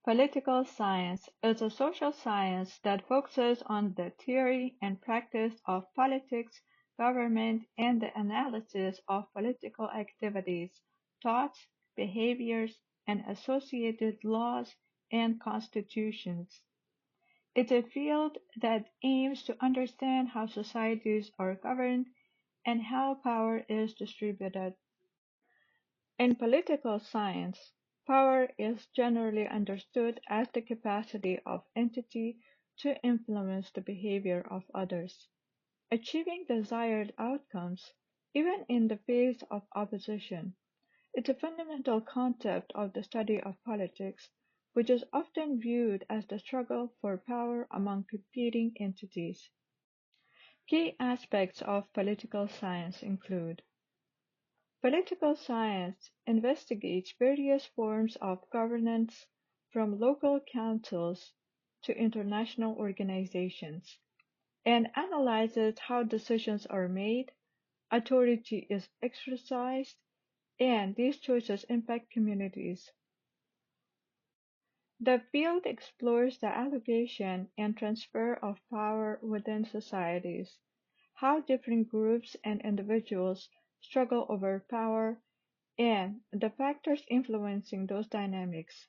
Political science is a social science that focuses on the theory and practice of politics, government, and the analysis of political activities, thoughts, behaviors, and associated laws and constitutions. It's a field that aims to understand how societies are governed and how power is distributed. In political science, power is generally understood as the capacity of entity to influence the behavior of others, achieving desired outcomes, even in the face of opposition. It's a fundamental concept of the study of politics, which is often viewed as the struggle for power among competing entities. Key aspects of political science include: political science investigates various forms of governance, from local councils to international organizations, and analyzes how decisions are made, authority is exercised, and these choices impact communities. The field explores the allocation and transfer of power within societies, how different groups and individuals struggle over power, and the factors influencing those dynamics.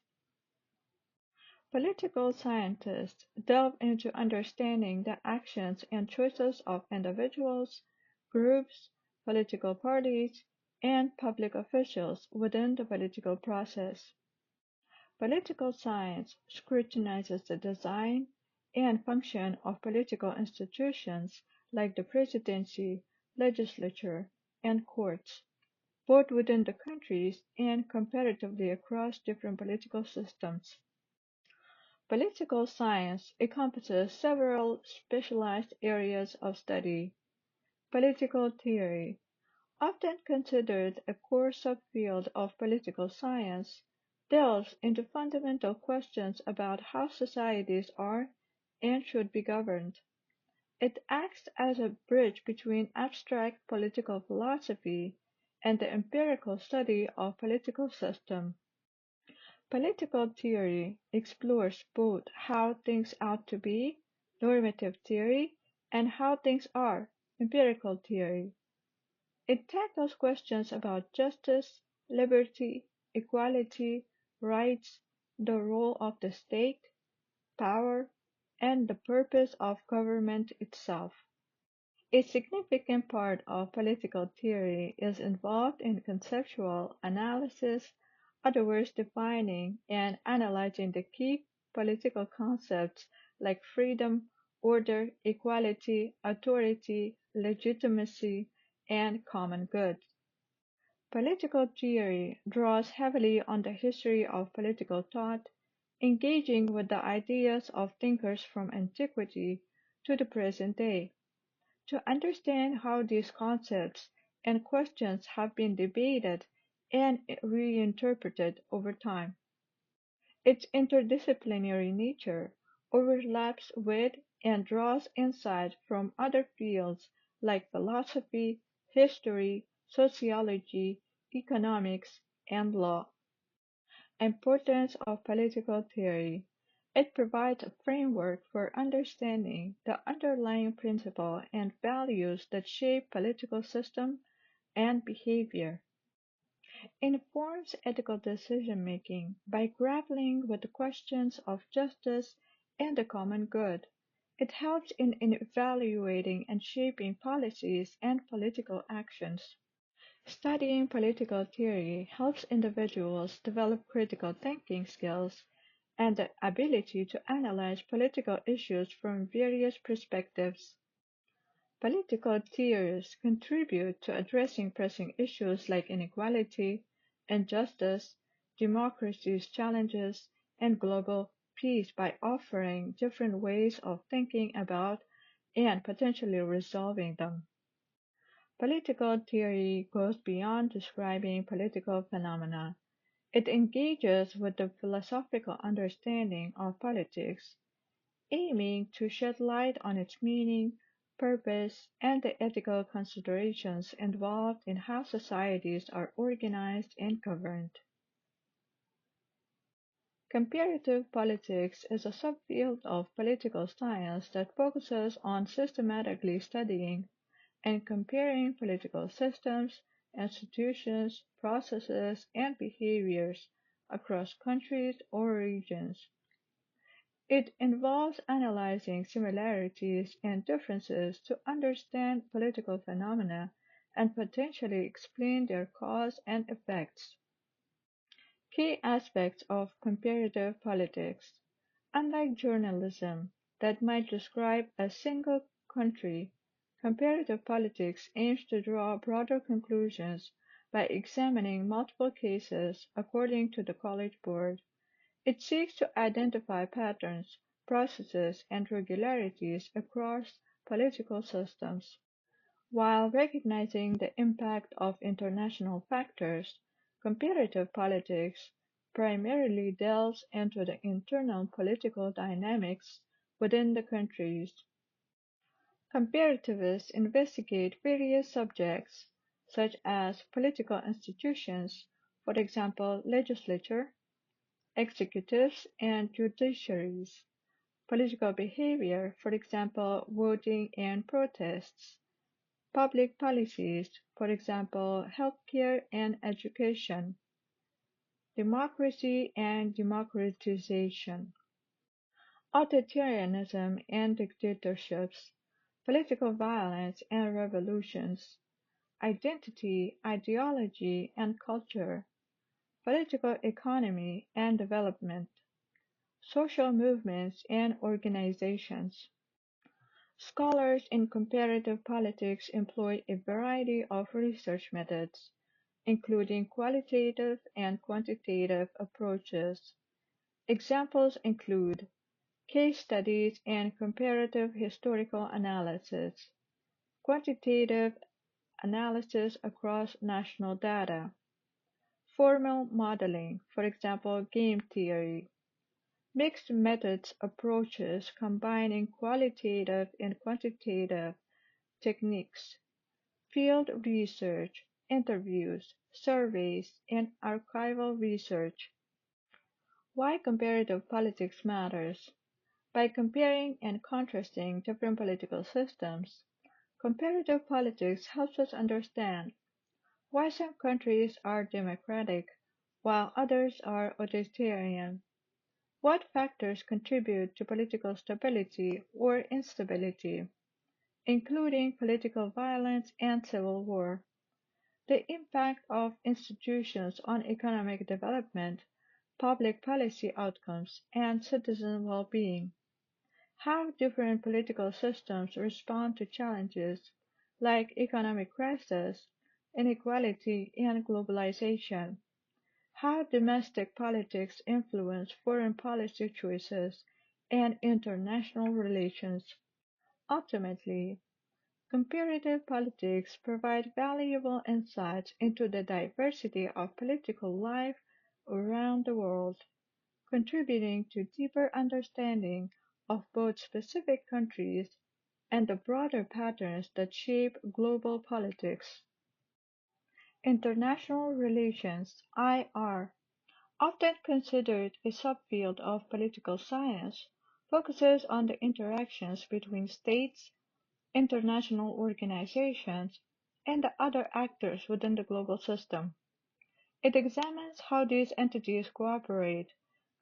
Political scientists delve into understanding the actions and choices of individuals, groups, political parties, and public officials within the political process. Political science scrutinizes the design and function of political institutions like the presidency, legislature, and courts, both within the countries and comparatively across different political systems. Political science encompasses several specialized areas of study. Political theory, often considered a core subfield of political science, delves into fundamental questions about how societies are and should be governed. It acts as a bridge between abstract political philosophy and the empirical study of political systems. Political theory explores both how things ought to be, normative theory, and how things are, empirical theory. It tackles questions about justice, liberty, equality, rights, the role of the state, power, and the purpose of government itself. A significant part of political theory is involved in conceptual analysis, other words defining and analyzing the key political concepts like freedom, order, equality, authority, legitimacy, and common good. Political theory draws heavily on the history of political thought, engaging with the ideas of thinkers from antiquity to the present day. To understand how these concepts and questions have been debated and reinterpreted over time. Its interdisciplinary nature overlaps with and draws insight from other fields like philosophy, history, sociology, economics, and law. Importance of political theory. It provides a framework for understanding the underlying principles and values that shape political system and behavior. Informs ethical decision-making by grappling with the questions of justice and the common good. It helps in evaluating and shaping policies and political actions. Studying political theory helps individuals develop critical thinking skills and the ability to analyze political issues from various perspectives. Political theories contribute to addressing pressing issues like inequality, injustice, democracy's challenges, and global peace by offering different ways of thinking about and potentially resolving them. Political theory goes beyond describing political phenomena. It engages with the philosophical understanding of politics, aiming to shed light on its meaning, purpose, and the ethical considerations involved in how societies are organized and governed. Comparative politics is a subfield of political science that focuses on systematically studying and comparing political systems, institutions, processes, and behaviors across countries or regions. It involves analyzing similarities and differences to understand political phenomena and potentially explain their cause and effects. Key aspects of comparative politics. Unlike journalism that might describe a single country, comparative politics aims to draw broader conclusions by examining multiple cases according to the College Board. It seeks to identify patterns, processes, and regularities across political systems. While recognizing the impact of international factors, comparative politics primarily delves into the internal political dynamics within the countries. Comparativists investigate various subjects, such as political institutions, for example, legislature, executives, and judiciaries; political behavior, for example, voting and protests; public policies, for example, healthcare and education; democracy and democratization; authoritarianism and dictatorships; political violence and revolutions; identity, ideology, and culture; political economy and development; social movements and organizations. Scholars in comparative politics employ a variety of research methods, including qualitative and quantitative approaches. Examples include case studies and comparative historical analysis, quantitative analysis across national data, formal modeling, for example, game theory, mixed methods approaches combining qualitative and quantitative techniques, field research, interviews, surveys, and archival research. Why comparative politics matters. By comparing and contrasting different political systems, comparative politics helps us understand why some countries are democratic while others are authoritarian, what factors contribute to political stability or instability, including political violence and civil war, the impact of institutions on economic development, public policy outcomes, and citizen well-being, how different political systems respond to challenges like economic crisis, inequality, and globalization, how domestic politics influence foreign policy choices and international relations. Ultimately, comparative politics provide valuable insights into the diversity of political life around the world, contributing to deeper understanding of both specific countries and the broader patterns that shape global politics. International relations (IR), often considered a subfield of political science, focuses on the interactions between states, international organizations, and the other actors within the global system. It examines how these entities cooperate,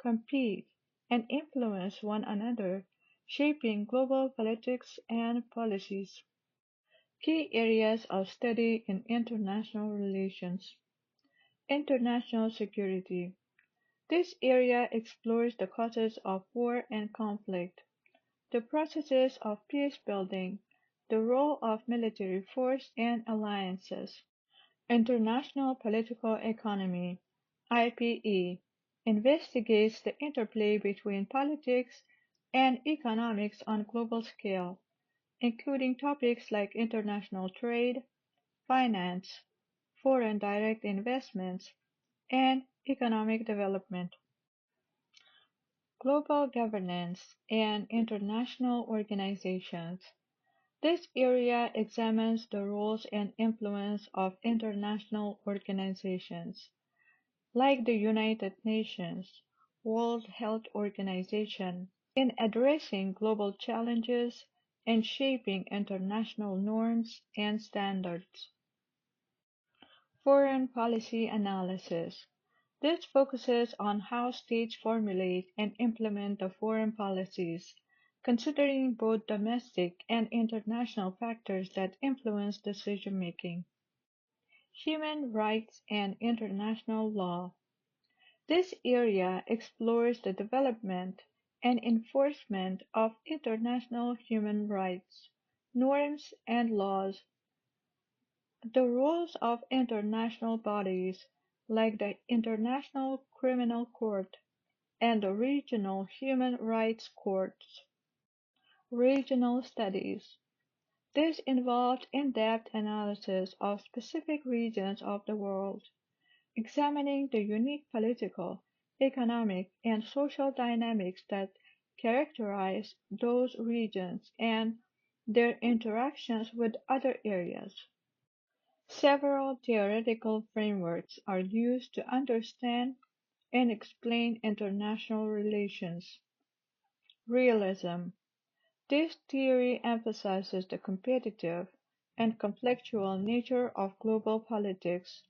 compete, and influence one another, shaping global politics and policies. Key areas of study in international relations. International security. This area explores the causes of war and conflict, the processes of peace building, the role of military force and alliances. International Political Economy (IPE) investigates the interplay between politics and economics on global scale, including topics like international trade, finance, foreign direct investments, and economic development. Global governance and international organizations. This area examines the roles and influence of international organizations, like the United Nations, World Health Organization in addressing global challenges and shaping international norms and standards. Foreign policy analysis. This focuses on how states formulate and implement the foreign policies, considering both domestic and international factors that influence decision making. Human rights and international law. This area explores the development and enforcement of international human rights, norms, and laws. The roles of international bodies like the International Criminal Court and the regional human rights courts. Regional studies. This involved in-depth analysis of specific regions of the world, examining the unique political, economic, and social dynamics that characterize those regions and their interactions with other areas. Several theoretical frameworks are used to understand and explain international relations. Realism. This theory emphasizes the competitive and conflictual nature of global politics,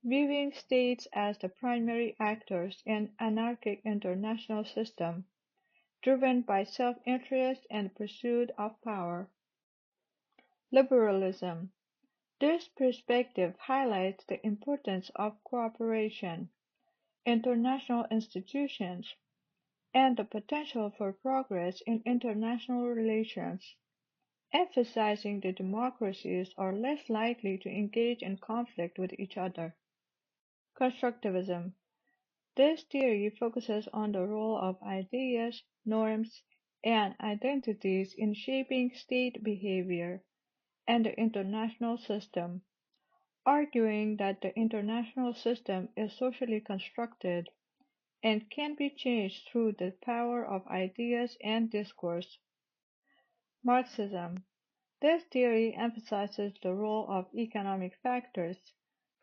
viewing states as the primary actors in an anarchic international system driven by self-interest and pursuit of power. Liberalism. This perspective highlights the importance of cooperation, international institutions, and the potential for progress in international relations, emphasizing that democracies are less likely to engage in conflict with each other. Constructivism. This theory focuses on the role of ideas, norms, and identities in shaping state behavior and the international system, arguing that the international system is socially constructed and can be changed through the power of ideas and discourse. Marxism. This theory emphasizes the role of economic factors,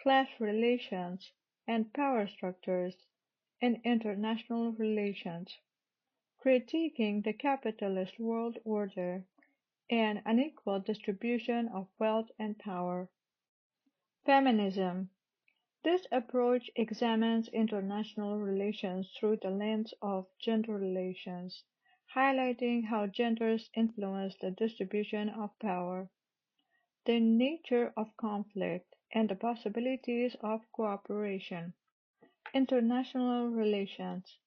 class relations, and power structures in international relations, critiquing the capitalist world order and unequal distribution of wealth and power. Feminism. This approach examines international relations through the lens of gender relations, highlighting how genders influence the distribution of power, the nature of conflict, and the possibilities of cooperation. International relations,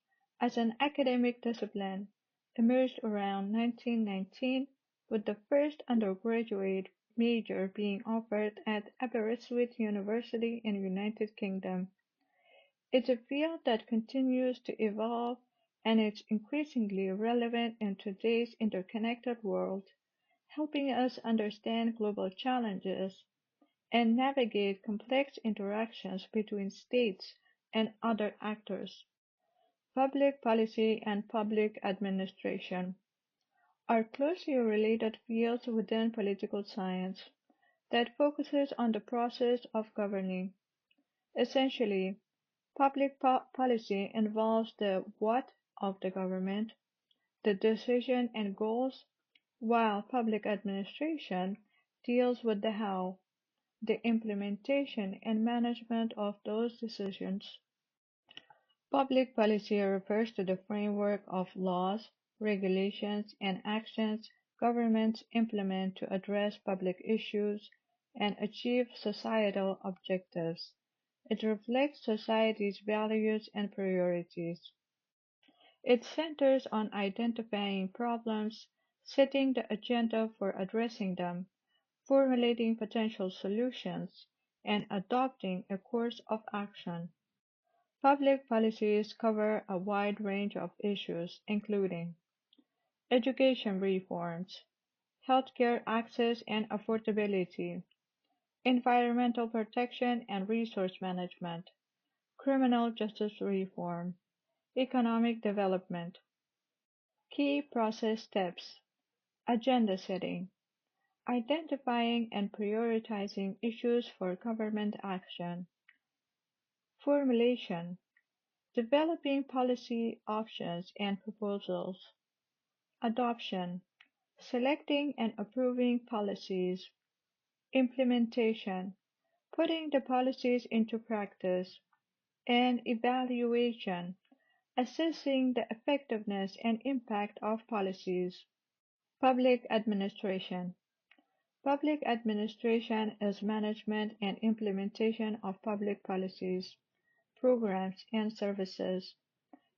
as an academic discipline, emerged around 1919 with the first undergraduate major being offered at Aberystwyth University in the United Kingdom. It's a field that continues to evolve and it's increasingly relevant in today's interconnected world, helping us understand global challenges and navigate complex interactions between states and other actors. Public policy and public administration are closely related fields within political science that focuses on the process of governing. Essentially, public policy involves the what of the government, the decision and goals, while public administration deals with the how, the implementation and management of those decisions. Public policy refers to the framework of laws, regulations, and actions governments implement to address public issues and achieve societal objectives. It reflects society's values and priorities. It centers on identifying problems, setting the agenda for addressing them, formulating potential solutions, and adopting a course of action. Public policies cover a wide range of issues, including education reforms, healthcare access and affordability, environmental protection and resource management, criminal justice reform, economic development. Key process steps: agenda setting, identifying and prioritizing issues for government action, formulation, developing policy options and proposals, adoption, selecting and approving policies, implementation, putting the policies into practice, and evaluation, assessing the effectiveness and impact of policies. Public administration. Public administration is management and implementation of public policies, programs, and services.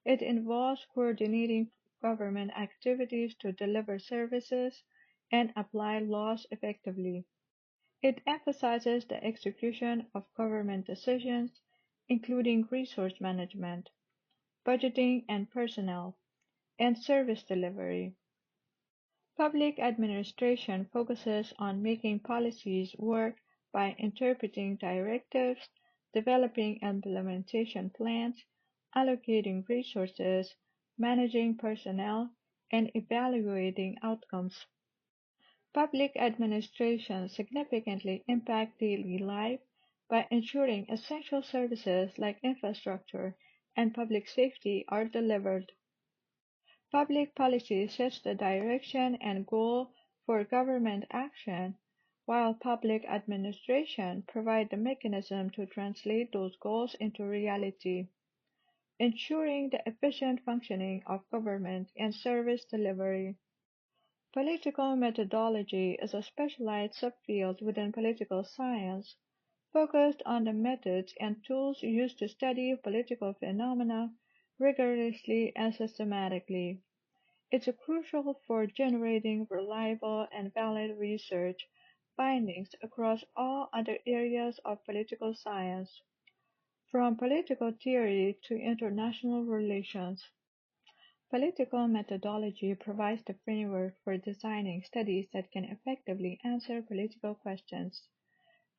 It involves coordinating government activities to deliver services and apply laws effectively. It emphasizes the execution of government decisions, including resource management, budgeting and personnel, and service delivery. Public administration focuses on making policies work by interpreting directives, developing implementation plans, allocating resources, managing personnel, and evaluating outcomes. Public administration significantly impact daily life by ensuring essential services like infrastructure and public safety are delivered. Public policy sets the direction and goal for government action, while public administration provides the mechanism to translate those goals into reality, ensuring the efficient functioning of government and service delivery. Political methodology is a specialized subfield within political science focused on the methods and tools used to study political phenomena rigorously and systematically. It's crucial for generating reliable and valid research findings across all other areas of political science, from political theory to international relations. Political methodology provides the framework for designing studies that can effectively answer political questions.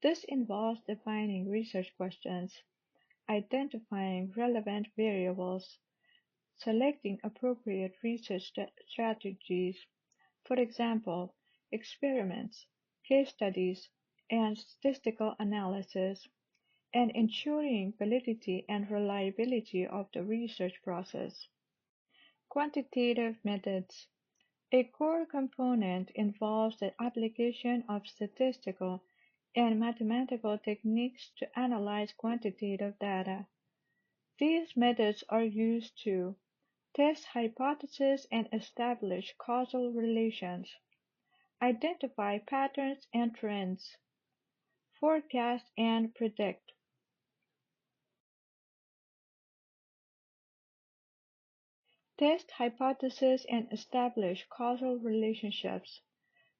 This involves defining research questions, identifying relevant variables, selecting appropriate research strategies, for example, experiments, case studies, and statistical analysis, and ensuring validity and reliability of the research process. Quantitative methods. A core component involves the application of statistical and mathematical techniques to analyze quantitative data. These methods are used to test hypotheses and establish causal relations, identify patterns and trends, forecast and predict. Test hypotheses and establish causal relationships,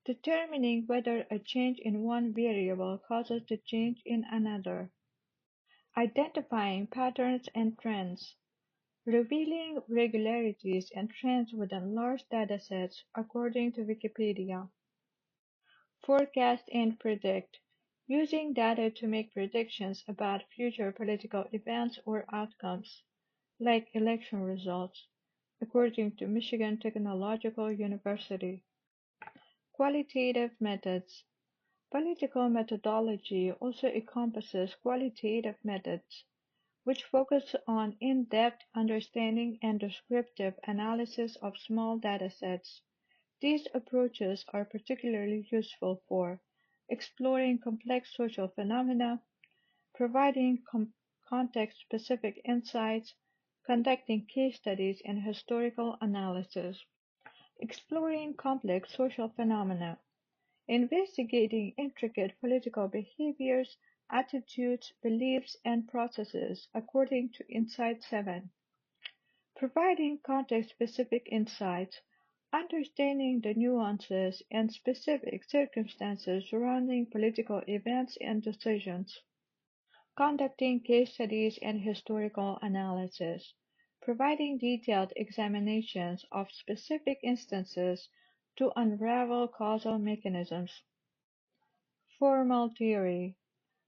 determining whether a change in one variable causes the change in another. Identifying patterns and trends, revealing regularities and trends within large datasets according to Wikipedia. Forecast and predict, using data to make predictions about future political events or outcomes, like election results, according to Michigan Technological University. Qualitative methods. Political methodology also encompasses qualitative methods, which focus on in-depth understanding and descriptive analysis of small datasets. These approaches are particularly useful for exploring complex social phenomena, providing context-specific insights, conducting case studies and historical analysis, exploring complex social phenomena, investigating intricate political behaviors, attitudes, beliefs, and processes according to Insight 7, providing context-specific insights, understanding the nuances and specific circumstances surrounding political events and decisions, conducting case studies and historical analysis, providing detailed examinations of specific instances to unravel causal mechanisms. Formal theory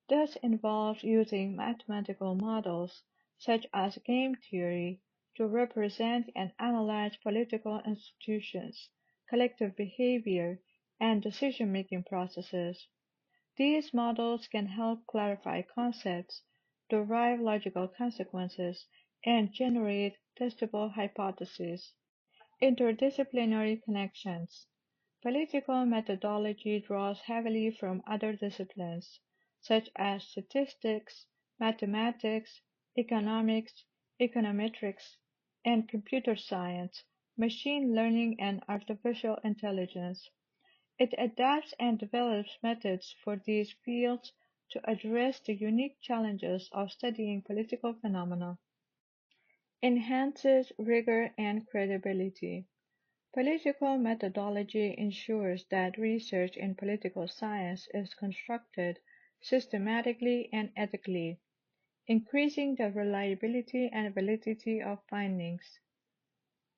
thus involves using mathematical models, such as game theory, to represent and analyze political institutions, collective behavior, and decision-making processes. These models can help clarify concepts, derive logical consequences, and generate testable hypotheses. Interdisciplinary connections. Political methodology draws heavily from other disciplines, such as statistics, mathematics, economics, econometrics, and computer science, machine learning, and artificial intelligence. It adapts and develops methods for these fields to address the unique challenges of studying political phenomena. Enhances rigor and credibility. Political methodology ensures that research in political science is constructed systematically and ethically, increasing the reliability and validity of findings.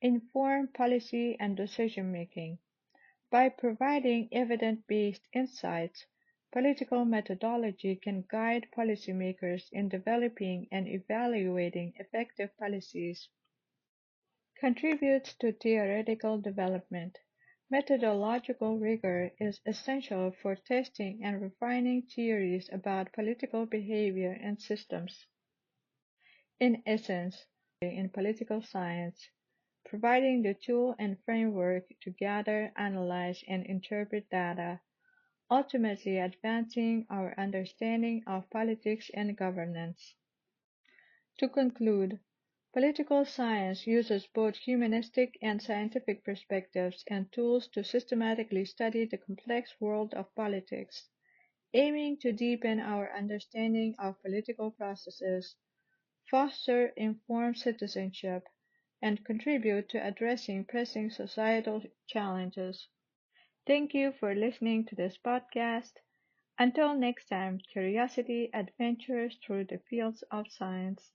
Inform policy and decision making. By providing evidence-based insights, political methodology can guide policymakers in developing and evaluating effective policies. Contributes to theoretical development. Methodological rigor is essential for testing and refining theories about political behavior and systems. In essence, in political science, providing the tool and framework to gather, analyze, and interpret data, ultimately advancing our understanding of politics and governance. To conclude, political science uses both humanistic and scientific perspectives and tools to systematically study the complex world of politics, aiming to deepen our understanding of political processes, foster informed citizenship, and contribute to addressing pressing societal challenges. Thank you for listening to this podcast. Until next time, curiosity adventures through the fields of science.